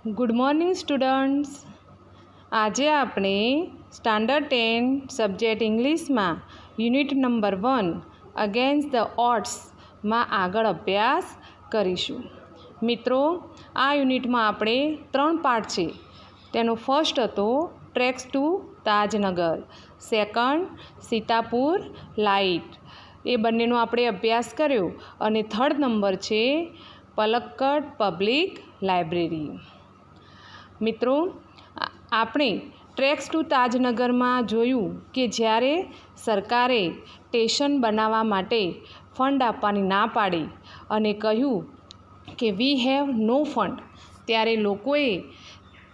Good morning students. આજે આપણે standard 10 subject ઇંગ્લિશમાં યુનિટ નંબર 1 અગેન્સ્ટ ધ ઓડ્સમાં આગળ અભ્યાસ કરીશું. મિત્રો, આ યુનિટમાં આપણે 3 પાર્ટ છે. તેનો ફર્સ્ટ હતો tracks to Tajnagar, second Sitapur light, એ બંનેનો આપણે અભ્યાસ કર્યો, અને થર્ડ નંબર છે પલક્કડ પબ્લિક લાઇબ્રેરી. મિત્રો, આપણે ટ્રેક્સ ટુ તાજનગરમાં જોયું કે જ્યારે સરકારે સ્ટેશન બનાવવા માટે ફંડ આપવાની ના પાડી અને કહ્યું કે વી હેવ નો ફંડ, ત્યારે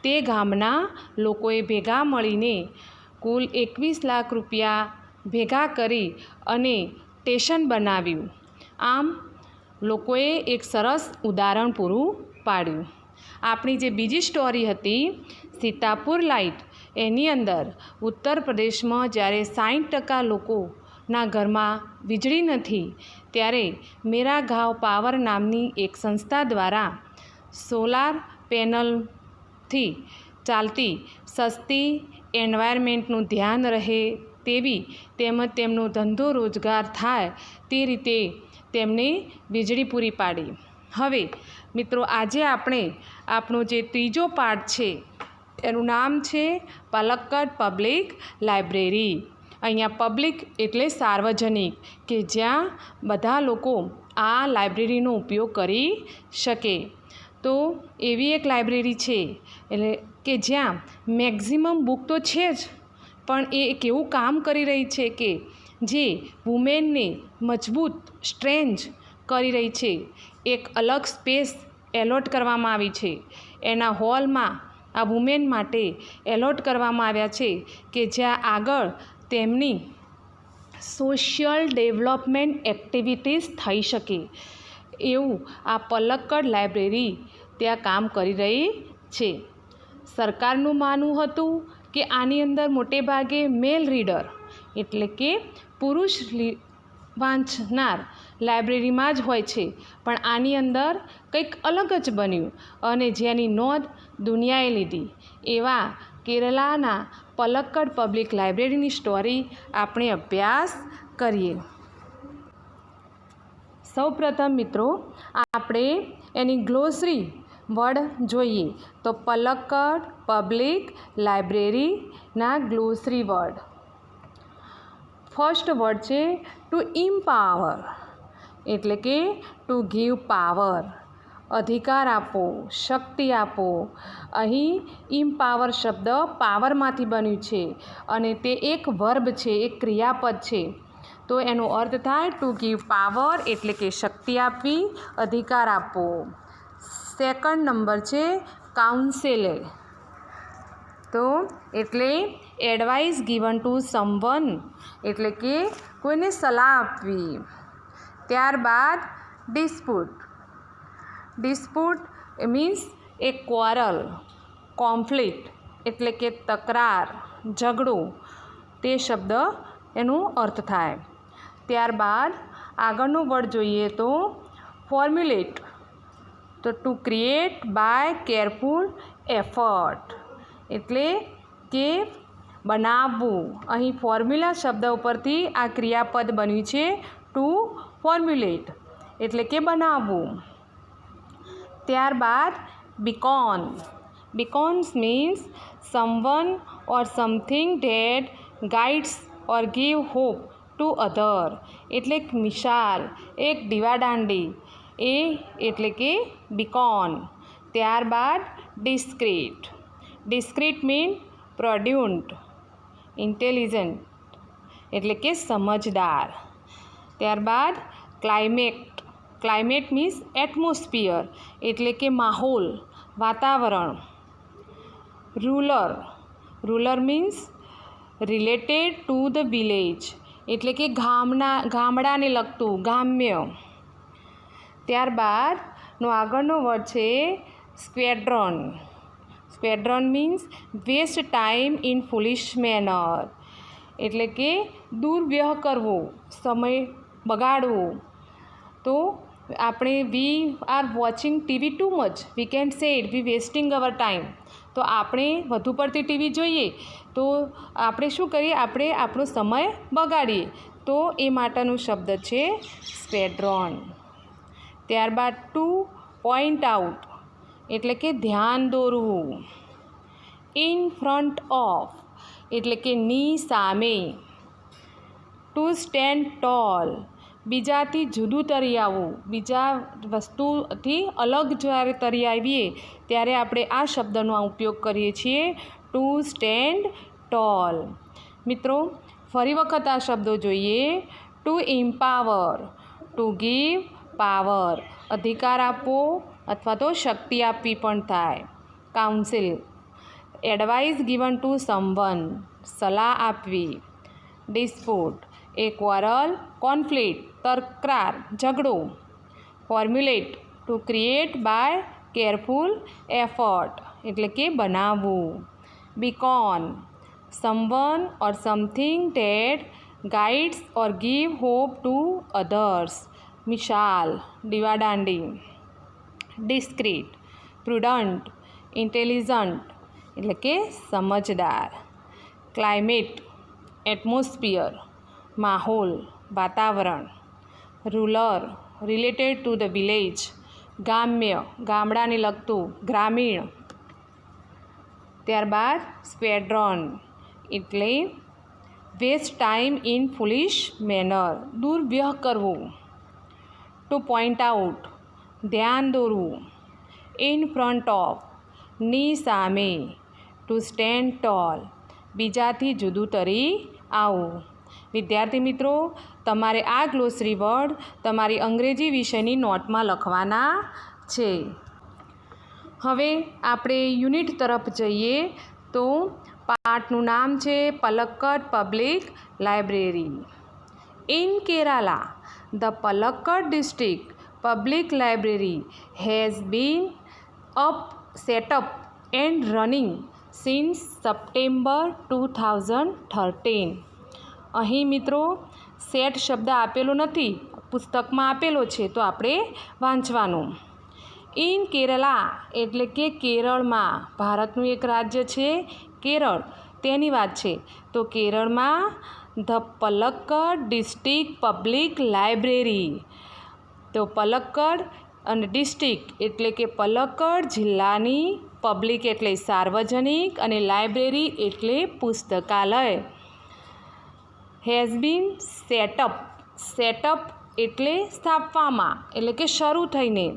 તે ગામના લોકોએ ભેગા મળીને કુલ 21 લાખ રૂપિયા ભેગા કરી અને સ્ટેશન બનાવ્યું. આમ લોકોએ એક સરસ ઉદાહરણ પૂરું પાડ્યું. આપણી જે બીજી સ્ટોરી હતી સીતાપુર લાઇટ, એની અંદર ઉત્તર પ્રદેશમાં જ્યારે 60% લોકોના ઘરમાં વીજળી નથી, ત્યારે મેરા ગાંવ પાવર નામની એક સંસ્થા દ્વારા સોલાર પેનલથી ચાલતી સસ્તી, એન્વાયરમેન્ટનું ધ્યાન રહે તેવી, તેમજ તેમનો ધંધો રોજગાર થાય તે રીતે તેમને વીજળી પૂરી પાડી. હવે મિત્રો, આજે આપણે આપણો જે ત્રીજો પાર્ટ છે એનું નામ છે પલક્કડ પબ્લિક લાઇબ્રેરી. અહીંયા પબ્લિક એટલે સાર્વજનિક, કે જ્યાં બધા લોકો આ લાઇબ્રેરીનો ઉપયોગ કરી શકે. તો એવી એક લાઇબ્રેરી છે એટલે કે જ્યાં મેક્ઝિમમ બુક તો છે જ, પણ એ કેવું કામ કરી રહી છે કે જે વુમેનને મજબૂત, સ્ટ્રેન્જ કરી રહી છે. એક અલગ સ્પેસ એલોટ કરવામાં આવી છે. એના હોલમાં આ વુમેન માટે એલોટ કરવામાં આવ્યા છે કે જ્યાં આગળ તેમની સોશિયલ ડેવલપમેન્ટ એક્ટિવિટીઝ થઈ શકે. એવું આ પલક્કડ લાઇબ્રેરી ત્યાં કામ કરી રહી છે. સરકારનું માનવું હતું કે આની અંદર મોટે ભાગે મેલ રીડર એટલે કે પુરુષ વાંચનાર લાઇબ્રેરીમાં જ હોય છે, પણ આની અંદર કંઈક અલગ જ બન્યું અને જેની નોંધ દુનિયાએ લીધી. એવા કેરલાના પલક્કડ પબ્લિક લાઇબ્રેરીની સ્ટોરી આપણે અભ્યાસ કરીએ. સૌપ્રથમ મિત્રો, આપણે એની ગ્લોસરી વર્ડ જોઈએ તો પલક્કડ પબ્લિક લાઇબ્રેરીના ગ્લોસરી વર્ડ. ફર્સ્ટ વર્ડ છે ટુ ઇમ્પાવર, એટલે કે ટુ ગીવ પાવર, અધિકાર આપો, શક્તિ આપો. અહીં ઇમ્પાવર શબ્દ પાવરમાંથી બન્યું છે અને તે એક વર્બ છે, એક ક્રિયાપદ છે. તો એનો અર્થ થાય ટુ ગીવ પાવર એટલે કે શક્તિ આપવી, અધિકાર આપવો. સેકન્ડ નંબર છે કાઉન્સેલર, તો એટલે એડવાઇસ ગિવન ટુ સમવન, એટલે કે કોઈને સલાહ આપવી. ત્યારબાદ ડિસ્પ્યુટ મીન્સ એ ક્વારલ, કોન્ફ્લિક્ટ એટલે કે તકરાર, ઝઘડો, તે શબ્દ એનો અર્થ થાય. ત્યારબાદ આગળનો વર્ડ જોઈએ તો ફોર્મ્યુલેટ, તો to create by careful effort, એટલે કે બનાવવું. અહીં ફોર્મ્યુલા શબ્દ ઉપરથી આ ક્રિયાપદ બન્યું છે ટુ ફોર્મ્યુલેટ, એટલે કે બનાવવું. ત્યારબાદ beacons means someone or something that guides or give hope to other, એટલે એક મિસાલ, એક દીવાદાંડી, એ એટલે કે બીકોન. ત્યારબાદ ડિસ્ક્રીટ મીન પ્રોડ્યુન્ટ, ઇન્ટેલિજન્ટ એટલે કે સમજદાર. ત્યારબાદ ક્લાઇમેટ મીન્સ એટમોસ્ફિયર, એટલે કે માહોલ, વાતાવરણ. Rural means related to the village, એટલે કે ગામડાને લગતું, ગ્રામ્ય. ત્યારબાદનો આગળનો વર્ડ છે squander means waste time in foolish manner, એટલે કે દુર્વ્યય કરવો, સમય બગાડવો. તો આપણે we are watching TV too much, we can say it we wasting our time. તો આપણે વધુ પડતી ટીવી જોઈએ તો આપણે શું કરીએ, આપણે આપણો સમય બગાડીએ. તો એ માટેનો શબ્દ છે સ્ક્વેડ્રોન. ત્યારબાદ ટુ પોઈન્ટ આઉટ એટલે કે ધ્યાન દોરવું. ઇન ફ્રન્ટ ઓફ એટલે કે ની સામે. ટુ સ્ટેન્ડ ટોલ બીજાથી જુદું તરી આવવું, બીજા વસ્તુથી અલગ જ્યારે તરી આવીએ ત્યારે આપણે આ શબ્દનો ઉપયોગ કરીએ છીએ, ટુ સ્ટેન્ડ ટોલ. મિત્રો ફરી વખત આ શબ્દો જોઈએ. To empower, to give power, અધિકાર આપવો અથવા તો શક્તિ આપવી પણ થાય. Counsel, advice given to someone, સલાહ આપવી. ડિસ્પ્યુટ, એ ક્વારલ, કોન્ફ્લિક્ટ, તકરાર, ઝઘડો. Formulate, to create by careful effort એટલે કે બનાવવું. Beacon, someone or something that guides or give hope to others. મિસાલ, દીવાદાંડી. ડિસ્ક્રીટ, પ્રુડન્ટ, ઇન્ટેલિજન્ટ એટલે કે સમજદાર. ક્લાઇમેટ, એટમોસ્ફિયર, માહોલ, વાતાવરણ. Rural, related to the village. ગ્રામ્ય, ગામડાને લગતું, ગ્રામીણ. ત્યારબાદ સ્ક્વેડ્રોન એટલે waste time in foolish manner, દુર્વ્યહ કરવું. ટુ પોઈન્ટ આઉટ, ધ્યાન દોરવું. ઇન ફ્રન્ટ ઓફ, ની સામે. ટુ સ્ટેન્ડ ટોલ, બીજાથી જુદું તરી આવવું. વિદ્યાર્થી મિત્રો, તમારે આ ગ્લોસરી વર્ડ તમારી અંગ્રેજી વિષયની નોટમાં લખવાના છે. હવે આપણે યુનિટ તરફ જઈએ તો પાઠનું નામ છે Palakkad public library. In Kerala, the Palakkad district public library has been set up and running since September 2013. અહીં મિત્રો સેટ શબ્દ આપેલો નથી, પુસ્તકમાં આપેલો છે તો આપણે વાંચવાનું. ઇન કેરલા એટલે કે કેરળમાં, ભારતનું એક રાજ્ય છે કેરળ, તેની વાત છે. તો કેરળમાં the Palakkad district public library. તો પલક્કડ અને ડિસ્ટ્રિક્ટ એટલે કે પલક્કડ જિલ્લાની, પબ્લિક એટલે સાર્વજનિક અને લાઇબ્રેરી એટલે પુસ્તકાલય. હેઝ બીન સેટઅપ એટલે સ્થાપવામાં એટલે કે શરૂ થઈને.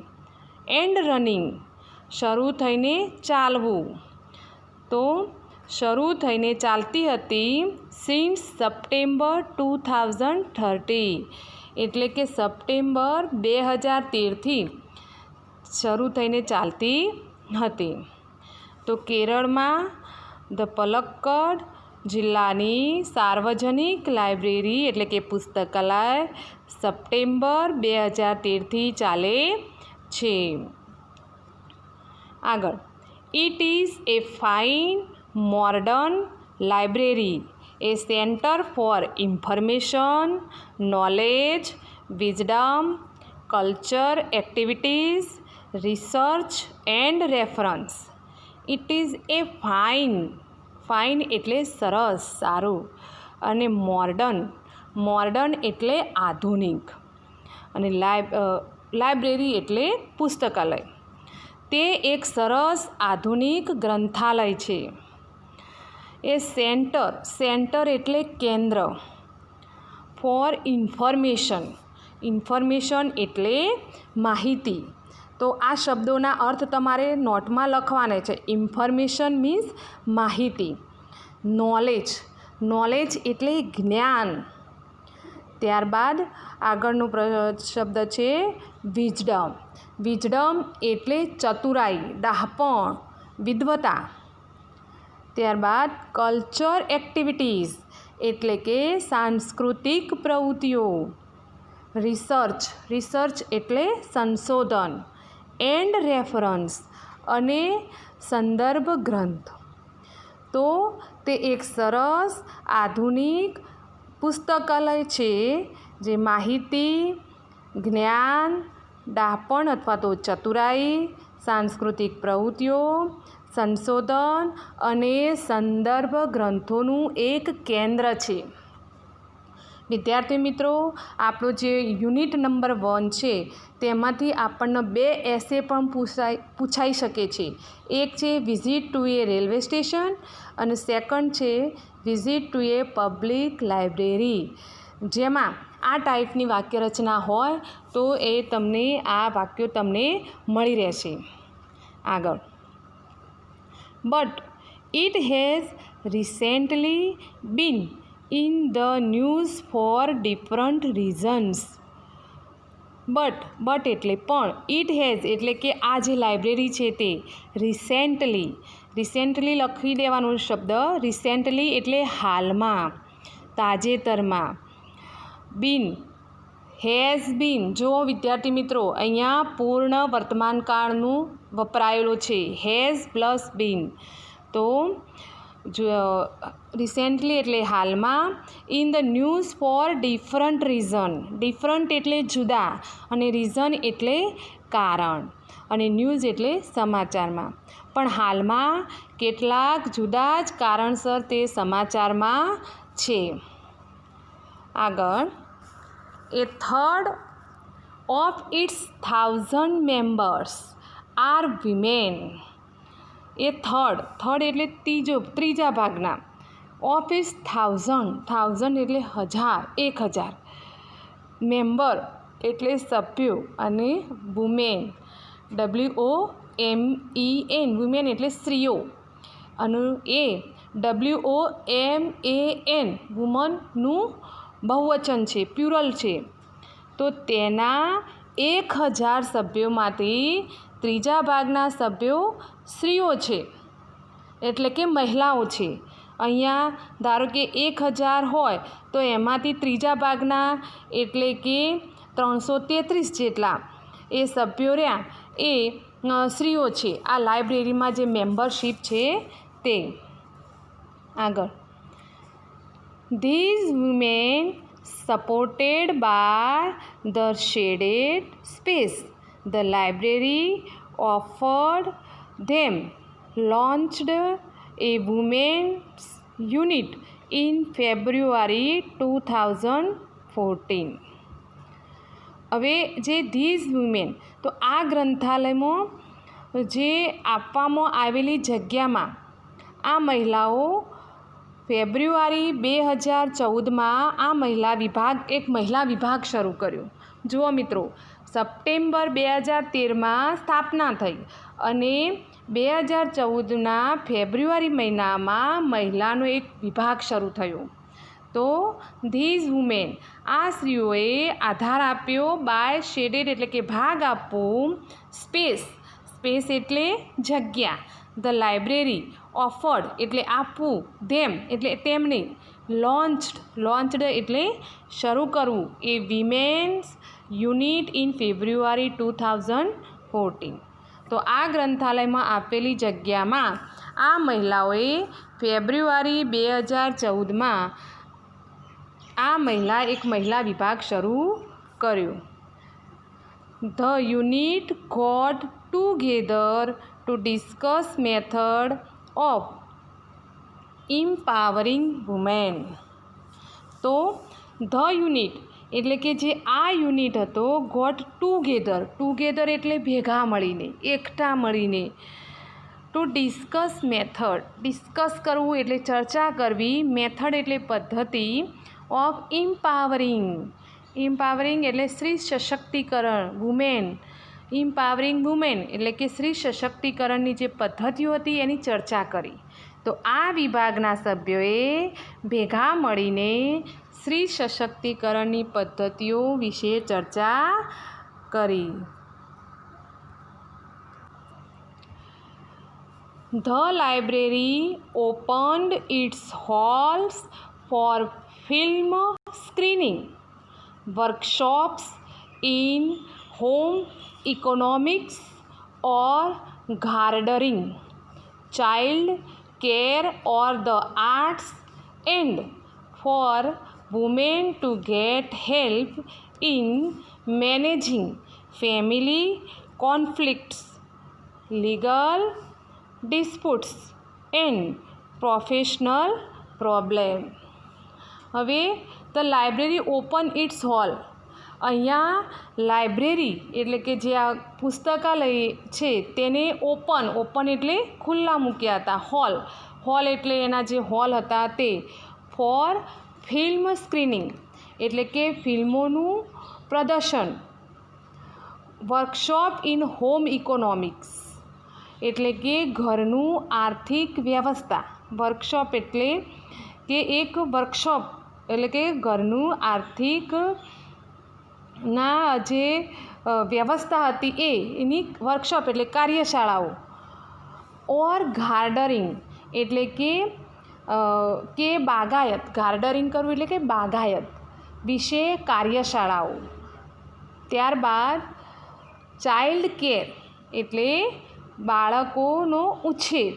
એન્ડ રનિંગ, શરૂ થઈને ચાલવું. તો શરૂ થઈને ચાલતી હતી સિન્સ સપ્ટેમ્બર 2013 એટલે કે સપ્ટેમ્બર 2013થી શરૂ થઈને ચાલતી હતી. તો કેરળમાં ધ પલક્કડ જિલ્લાની સાર્વજનિક લાઇબ્રેરી એટલે કે પુસ્તકાલય સપ્ટેમ્બર 2013થી ચાલે છે. આગળ, it is A fine modern library, A centre for information, knowledge, wisdom, culture activities, research and reference. It is A fine એટલે સરસ, સારું. અને મોર્ડન એટલે આધુનિક. અને લાઇબ્રેરી એટલે પુસ્તકાલય. તે એક સરસ આધુનિક ગ્રંથાલય છે. એ સેન્ટર એટલે કેન્દ્ર. ફોર ઇન્ફોર્મેશન એટલે માહિતી. તો આ શબ્દોના અર્થ તમારે નોટમાં લખવાના છે. ઇન્ફોર્મેશન મીન્સ માહિતી. નોલેજ એટલે જ્ઞાન. ત્યારબાદ આગળનો શબ્દ છે વિઝડમ એટલે ચતુરાઈ, ડહાપણ, વિદ્વતા. ત્યારબાદ કલ્ચર એક્ટિવિટીઝ એટલે કે સાંસ્કૃતિક પ્રવૃત્તિઓ. રિસર્ચ એટલે સંશોધન. એન્ડ રેફરન્સ અને સંદર્ભ ગ્રંથ. તો તે એક સરસ આધુનિક પુસ્તકાલય છે જે માહિતી, જ્ઞાન, ડહાપણ અથવા તો ચતુરાઈ, સાંસ્કૃતિક પ્રવૃત્તિઓ, સંશોધન અને સંદર્ભ ગ્રંથોનું એક કેન્દ્ર છે. વિદ્યાર્થી મિત્રો, આપણો જે યુનિટ નંબર 1 છે તેમાંથી આપણને 2 એસે પણ પૂછાઈ શકે છે. એક છે visit to A railway station અને સેકન્ડ છે visit to A public library. જેમાં આ ટાઈપની વાક્યરચના હોય તો એ તમને આ વાક્યો તમને મળી રહેશે. આગળ, but it has recently been in the news for different reasons. But એટલે પણ, ઇટ હેઝ એટલે કે આ જે લાઇબ્રેરી છે તે રિસેન્ટલી લખી દેવાનો શબ્દ. રિસેન્ટલી એટલે હાલમાં, તાજેતરમાં. બીન, હેઝ બીન. જો વિદ્યાર્થી મિત્રો, અહીંયા પૂર્ણ વર્તમાનકાળનું વપરાયેલું છે, હેઝ પ્લસ બીન. તો રિસેન્ટલી એટલે હાલમાં, in the news for different reason. Different એટલે જુદા અને રીઝન એટલે કારણ અને ન્યૂઝ એટલે સમાચારમાં. પણ હાલમાં કેટલાક જુદા જ કારણસર તે સમાચારમાં છે. આગળ, a third of its 1,000 members are women. A third એટલે ત્રીજા ભાગના. ઓફ ઇટ્સ 1,000 એટલે 1,000 મેમ્બર એટલે સભ્યો અને વુમેન WOMEN વુમેન એટલે સ્ત્રીઓ અને WOMAN વુમનનું બહુવચન છે, પ્યુરલ છે. તો તેના 1,000 સભ્યોમાંથી ત્રીજા ભાગના સભ્યો સ્ત્રીઓ છે એટલે કે મહિલાઓ છે. અહીંયા ધારો કે 1,000 હોય તો એમાંથી ત્રીજા ભાગના એટલે કે 333 જેટલા એ સભ્યો રહ્યા એ સ્ત્રીઓ છે. આ લાઇબ્રેરીમાં જે મેમ્બરશીપ છે તે. આગળ, these women supported by the shaded space the library offered them launched a women's unit in February 2014. હવે જે ધીઝ વુમેન, તો આ ગ્રંથાલયમાં જે આપવામાં આવેલી જગ્યામાં આ મહિલાઓ ફેબ્રુઆરી 2014માં આ એક મહિલા વિભાગ શરૂ કર્યો. જુઓ મિત્રો, સપ્ટેમ્બર 2013માં સ્થાપના થઈ અને 2014ના ફેબ્રુઆરી મહિનામાં મહિલાનો એક વિભાગ શરૂ થયો. તો ધીઝ વુમેન, આ સ્ત્રીઓએ આધાર આપ્યો. બાય શેડેડ એટલે કે ભાગ આપવો. સ્પેસ એટલે જગ્યા. ધ લાઇબ્રેરી ઓફર્ડ એટલે આપવું. ધેમ એટલે તેમને. લોન્ચ્ડ એટલે શરૂ કરવું. એ વિમેન્સ યુનિટ ઇન ફેબ્રુઆરી 2014. તો આ ગ્રંથાલયમાં આપેલી જગ્યામાં આ મહિલાઓએ ફેબ્રુઆરી 2014માં એક મહિલા વિભાગ શરૂ કર્યો. The unit got together to discuss method of empowering women. તો ધ યુનિટ એટલે કે જે આ યુનિટ હતો, ગોટ ટુગેધર એટલે ભેગા મળીને, એકઠા મળીને. ટુ ડિસ્કસ મેથડ, ડિસ્કસ કરવું એટલે ચર્ચા કરવી. મેથડ એટલે પદ્ધતિ. ઓફ ઇમ્પાવરિંગ એટલે સ્ત્રી સશક્તિકરણ. વુમેન, ઇમ્પાવરિંગ વુમેન એટલે કે સ્ત્રી સશક્તિકરણની જે પદ્ધતિઓ હતી એની ચર્ચા કરી. તો આ વિભાગના સભ્યોએ ભેગા મળીને સ્ત્રી સશક્તિકરણની પદ્ધતિઓ વિશે ચર્ચા કરી. The library opened its halls for film screening, workshops in home economics or gardening, child care or the arts, and for women to get help in managing family conflicts, legal disputes and professional problem. હવે the library open its hall. અહીંયા library એટલે કે જે આ પુસ્તકાલય છે તેને open એટલે ખુલ્લા મૂક્યા હતા. હોલ એટલે એના જે હોલ હતા તે. ફોર ફિલ્મ સ્ક્રીનિંગ એટલે કે ફિલ્મોનું પ્રદર્શન. વર્કશોપ ઇન હોમ ઇકોનોમિક્સ એટલે કે ઘરનું આર્થિક વ્યવસ્થા. વર્કશોપ એટલે કે એક વર્કશોપ એટલે કે ઘરનું આર્થિક ના જે વ્યવસ્થા હતી એની વર્કશોપ એટલે કાર્યશાળાઓ. ઓર ગાર્ડનિંગ એટલે કે બાગાયત. ગાર્ડનિંગ કરવું એટલે કે બાગાયત વિશે કાર્યશાળાઓ. ત્યારબાદ ચાઇલ્ડ કેર એટલે બાળકોનો ઉછેર.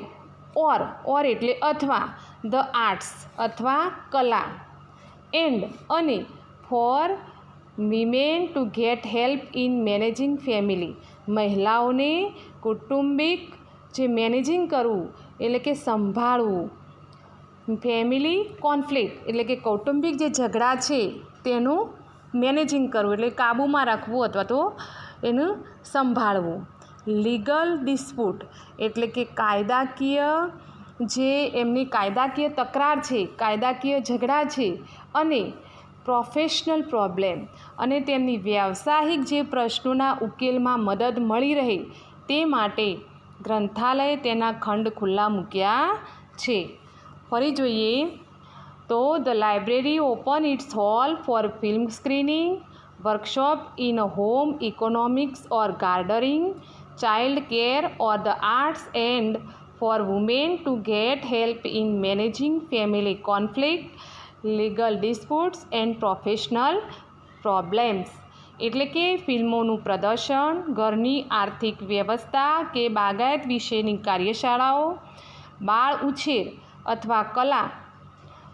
ઓર એટલે અથવા. ધ આર્ટ્સ અથવા કલા. એન્ડ અને for women to get help in managing family. મહિલાઓને કૌટુંબિક જે મેનેજિંગ કરવું એટલે કે સંભાળવું. ફેમિલી કોન્ફ્લિક્ટ એટલે કે કૌટુંબિક જે ઝઘડા છે તેનું મેનેજિંગ કરવું એટલે કાબૂમાં રાખવું અથવા તો એનું સંભાળવું. લીગલ ડિસ્પ્યુટ એટલે કે કાયદાકીય જે એમની કાયદાકીય તકરાર છે, કાયદાકીય ઝઘડા છે. અને પ્રોફેશનલ પ્રોબ્લેમ અને તેમની વ્યાવસાયિક જે પ્રશ્નોના ઉકેલમાં મદદ મળી રહે તે માટે ગ્રંથાલયે તેના ખંડ ખુલ્લા મૂક્યા છે. ફરી જોઈએ તો the library open its hall for film screening, workshop in home economics or gardening, child care or the arts and for women to get help in managing family conflict, legal disputes and professional problems. એટલે કે ફિલ્મોનું પ્રદર્શન, ઘરની આર્થિક વ્યવસ્થા કે બાગાયત વિશેની કાર્યશાળાઓ, બાળ ઉછેર અથવા કલા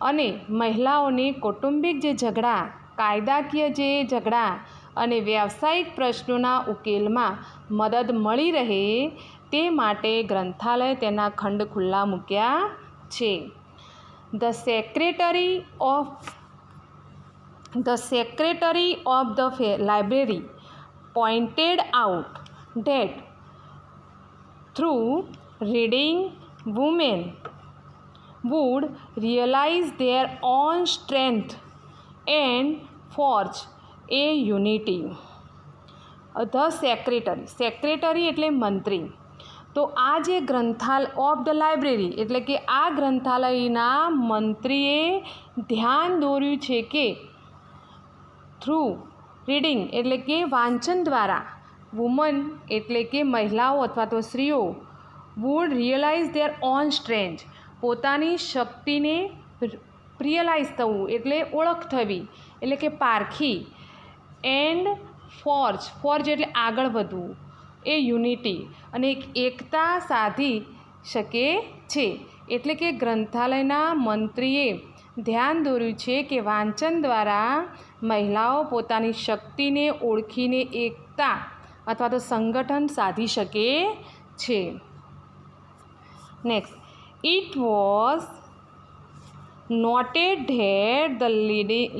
અને મહિલાઓને કૌટુંબિક જે ઝઘડા, કાયદાકીય જે ઝઘડા અને વ્યાવસાયિક પ્રશ્નોના ઉકેલમાં મદદ મળી રહે તે માટે ગ્રંથાલય તેના ખંડ ખુલ્લા મૂક્યા છે. The secretary of the library pointed out that through reading, women would realize their own strength and forge a unity. The secretary એટલે મંત્રી. તો આ જે ઓફ ધ લાઇબ્રેરી એટલે કે આ ગ્રંથાલયના મંત્રીએ ધ્યાન દોર્યું છે કે થ્રુ રીડિંગ એટલે કે વાંચન દ્વારા વુમન એટલે કે મહિલાઓ અથવા તો સ્ત્રીઓ would realise their own strength પોતાની શક્તિને રિયલાઇઝ થવું એટલે ઓળખ થવી એટલે કે પારખી. એન્ડ ફોર્જ એટલે આગળ વધવું. એ યુનિટી અને એકતા સાધી શકે છે. એટલે કે ગ્રંથાલયના મંત્રીએ ધ્યાન દોર્યું છે કે વાંચન દ્વારા મહિલાઓ પોતાની શક્તિને ઓળખીને એકતા અથવા તો સંગઠન સાધી શકે છે. Next, it was noted that the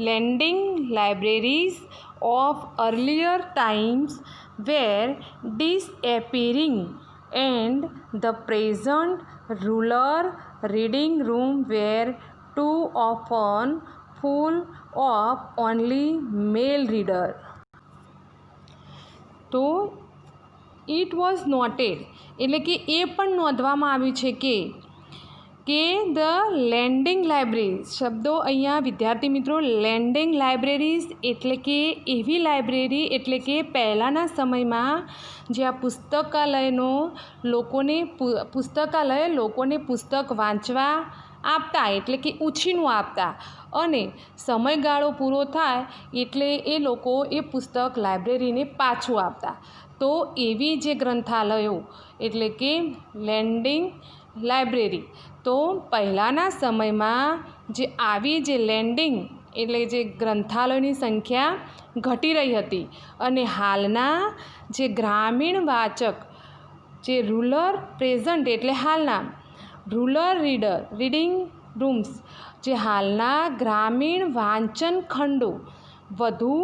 lending libraries of earlier times were disappearing and the present rural reading room were too often full of only male reader. તો ઇટ વોઝ નોટેડ એટલે કે એ પણ નોંધવામાં આવ્યું છે કે ધ લેન્ડિંગ લાઇબ્રેરીઝ શબ્દો અહીંયા વિદ્યાર્થી મિત્રો લેન્ડિંગ લાઇબ્રેરીઝ એટલે કે એવી લાઇબ્રેરી એટલે કે પહેલાંના સમયમાં જે આ પુસ્તકાલય લોકોને પુસ્તક વાંચવા આપતા એટલે કે ઉછીનું આપતા અને સમયગાળો પૂરો થાય એટલે એ લોકો એ પુસ્તક લાઇબ્રેરીને પાછું આપતા. તો એવી જે ગ્રંથાલયો એટલે કે લેન્ડિંગ લાઇબ્રેરી તો પહેલાંના સમયમાં જે લેન્ડિંગ એટલે જે ગ્રંથાલયોની સંખ્યા ઘટી રહી હતી અને હાલના જે ગ્રામીણ વાચક જે રૂરલ પ્રેઝન્ટ એટલે હાલના રૂરલ રીડિંગ રૂમ્સ જે હાલના ગ્રામીણ વાંચન ખંડો વધુ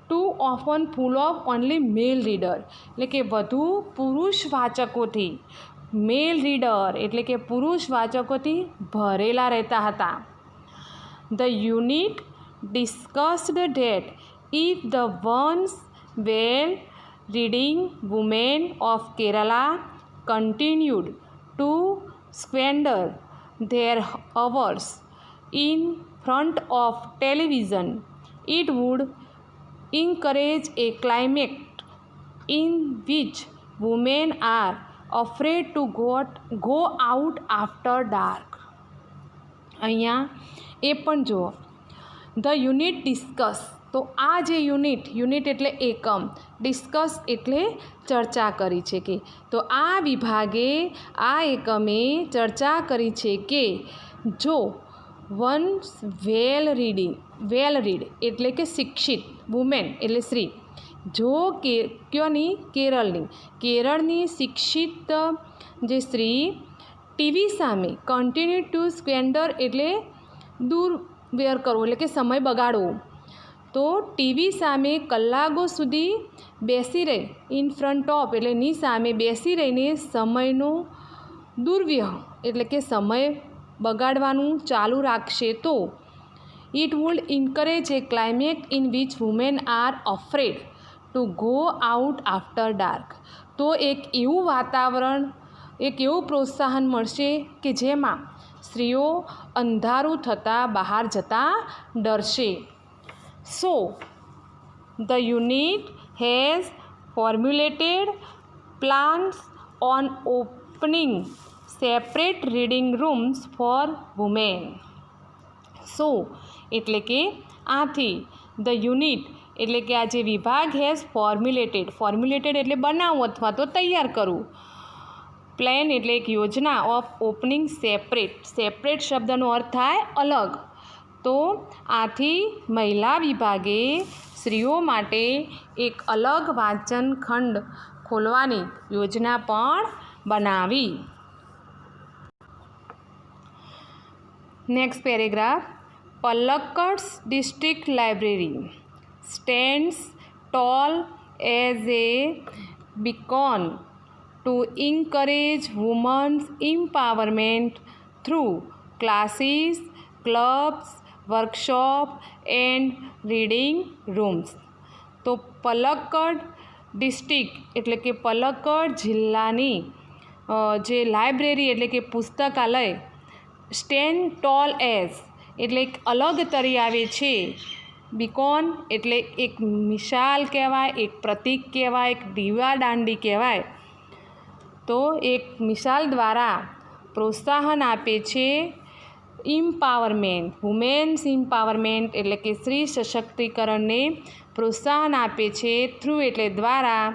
too often full of only male reader એટલે કે વધુ પુરુષ વાચકોથી મેલ રીડર એટલે કે પુરુષ વાચકોથી ભરેલા રહેતા હતા. The unit discussed that if the once well-reading women of Kerala continued to squander their hours in front of television, it would encourage a climate in which women are afraid to go out after dark. અહીંયા એ પણ જુઓ, the unit discuss, તો આ જે unit એટલે એકમ, discuss એટલે ચર્ચા કરી છે કે, તો આ વિભાગે આ એકમે ચર્ચા કરી છે કે જો વન્સ વેલ રીડ એટલે કે શિક્ષિત, વુમેન એટલે સ્ત્રી, જો કેરળની શિક્ષિત જે સ્ત્રી ટીવી સામે કન્ટિન્યુ ટુ સ્ક્વેન્ડર એટલે દુર્વ્યવહાર કરવો એટલે કે સમય બગાડવો, તો ટીવી સામે કલાકો સુધી બેસી રહે, ઇન ફ્રન્ટ ઓફ એટલે ની સામે બેસી રહીને સમયનો દુર્વ્યવહાર એટલે કે સમય બગાડવાનું ચાલુ રાખશે તો it would encourage a climate in which women are afraid to go out after dark. તો એક એવું વાતાવરણ, એક એવું પ્રોત્સાહન મળશે કે જેમાં સ્ત્રીઓ અંધારું થતાં બહાર જતાં ડરશે. સો the unit has formulated plans on opening separate reading rooms for women. સો એટલે કે આથી ધ યુનિટ એટલે કે આ જે વિભાગ હેઝ ફોર્મ્યુલેટેડ એટલે બનાવવું અથવા તો તૈયાર કરવું, પ્લાન એટલે એક યોજના, ઓફ ઓપનિંગ સેપરેટ શબ્દનો અર્થ થાય અલગ, તો આથી મહિલા વિભાગે સ્ત્રીઓ માટે એક અલગ વાંચન ખંડ ખોલવાની યોજના પણ બનાવી. Next paragraph. Palakkad's district library stands tall as a beacon to encourage women's empowerment through classes, clubs, workshops and reading rooms. તો પલક્કડ ડિસ્ટ્રિક્ટ એટલે કે પલક્કડ જિલ્લાની જે લાઇબ્રેરી એટલે કે પુસ્તકાલય સ્ટેન્ડ ટોલ એઝ એટલે એક અલગ તરી આવે છે, બીકોન એટલે એક મિસાલ કહેવાય, એક પ્રતીક કહેવાય, એક દીવા દાંડી કહેવાય, તો એક મિસાલ દ્વારા પ્રોત્સાહન આપે છે ઇમ્પાવરમેન્ટ, વુમેન્સ ઇમ્પાવરમેન્ટ એટલે કે સ્ત્રી સશક્તિકરણને પ્રોત્સાહન આપે છે થ્રુ એટલે દ્વારા,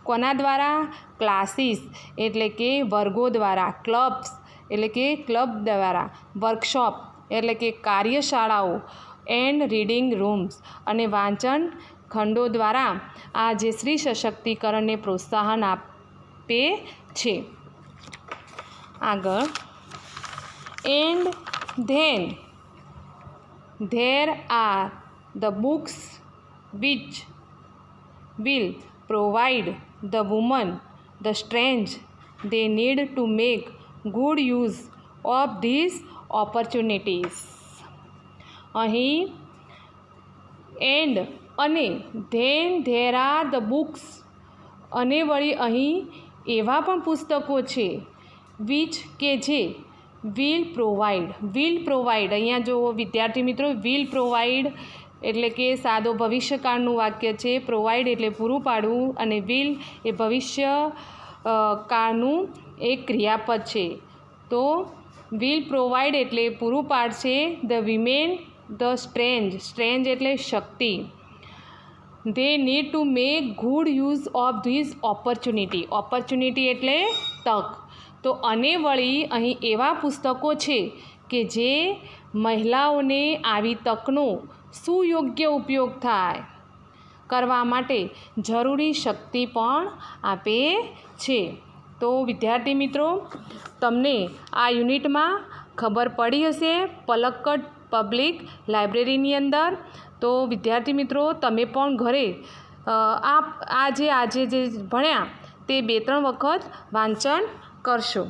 કોના દ્વારા? ક્લાસીસ એટલે કે વર્ગો દ્વારા, ક્લબ્સ એટલે કે ક્લબ દ્વારા, વર્કશોપ એટલે કે કાર્યશાળાઓ, એન્ડ રીડિંગ રૂમ્સ અને વાંચન ખંડો દ્વારા આ જે સ્ત્રી સશક્તિકરણને પ્રોત્સાહન આપે છે. આગળ, and then there are the books which will provide the woman the strength they need to make good use of these opportunities. અહીં એન્ડ અને than there are the books અને વળી અહીં એવા પણ પુસ્તકો છે વિચ કે જે વિલ પ્રોવાઈડ અહીંયા જો વિદ્યાર્થી મિત્રો વિલ પ્રોવાઈડ એટલે કે સાદો ભવિષ્યકાળનું વાક્ય છે, પ્રોવાઈડ એટલે પૂરું પાડવું અને વિલ એ ભવિષ્ય કાળનું એક ક્રિયાપદ છે, તો વિલ પ્રોવાઈડ એટલે પૂરું પાડશે ધ વિમેન ધ સ્ટ્રેન્જ એટલે શક્તિ, they need to make good use of this opportunity એટલે તક, તો અને વળી અહીં એવા પુસ્તકો છે કે જે મહિલાઓને આવી તકનો સુયોગ્ય ઉપયોગ થાય કરવા માટે જરૂરી શક્તિ પણ આપે છે. તો વિદ્યાર્થી મિત્રો, તમને આ યુનિટમાં ખબર પડી હશે પલક્કડ પબ્લિક લાઇબ્રેરીની અંદર. તો વિદ્યાર્થી મિત્રો, તમે પણ ઘરે આજે જે ભણ્યા તે 2-3 વખત વાંચન કરશો.